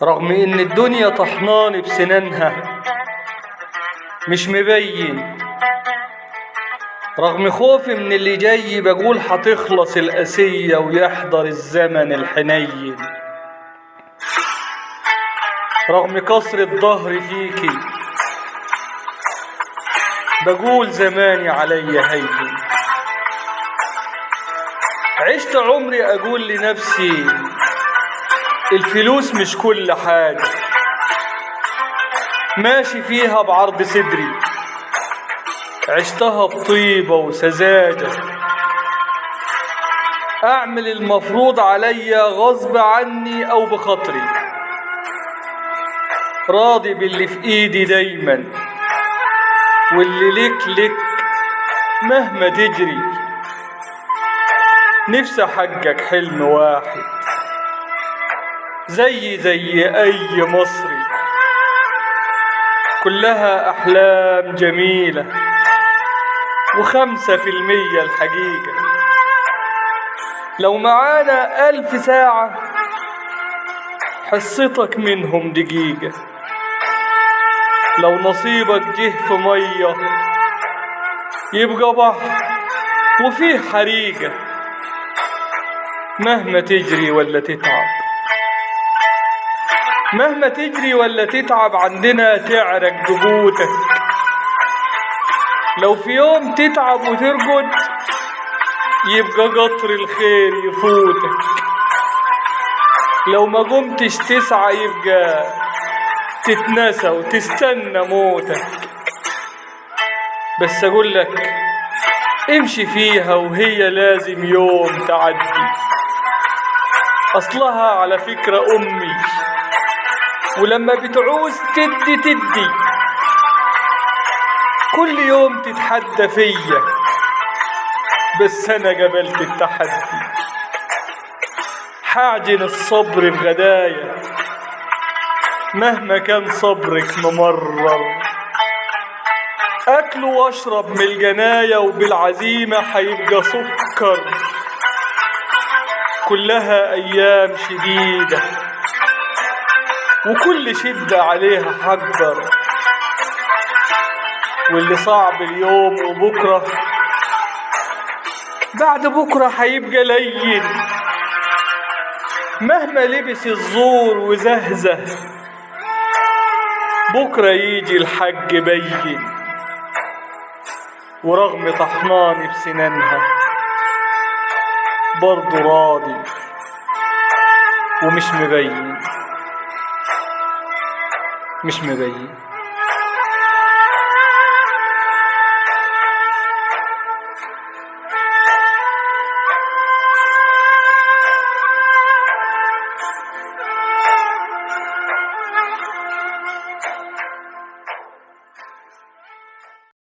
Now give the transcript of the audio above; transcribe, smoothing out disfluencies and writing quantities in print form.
رغم ان الدنيا طحناني بسنانها مش مبين، رغم خوفي من اللي جاي بقول هتخلص القاسية ويحضر الزمن الحنين، رغم كسرة ظهري فيكي بقول زماني عليا هين. عشت عمري اقول لنفسي الفلوس مش كل حاجة، ماشي فيها بعرض صدري، عشتها بطيبة وسذاجة، أعمل المفروض عليا غصب عني أو بخاطري، راضي باللي في إيدي دايما، واللي لك مهما تجري. نفسي أحقق حلم واحد زي أي مصري، كلها أحلام جميلة و5% الحقيقة. لو معانا 1000 ساعة حصتك منهم دقيقة، لو نصيبك جه في مية يبقى بحر وفيه حريقة. مهما تجري ولا تتعب، مهما تجري ولا تتعب عندنا تعرق دقوتك. لو في يوم تتعب وترقد يبقى قطر الخير يفوتك، لو ما قمتش تسعى يبقى تتنسى وتستنى موتك. بس اقول لك امشي فيها وهي لازم يوم تعدي، اصلها على فكرة امي، ولما بتعوز تدي كل يوم تتحدى فيا، بس انا قبلت التحدي. حاعجن الصبر في غدايا مهما كان صبرك ممرر، اكل واشرب من الجناية وبالعزيمة حيبقى سكر. كلها ايام شديدة وكل شدة عليها حقدر، واللي صعب اليوم وبكرة بعد بكرة حيبقى لين. مهما لبس الزور وزهزه بكرة يجي الحق بين، ورغم طحناني بسنانها برضو راضي ومش مبين.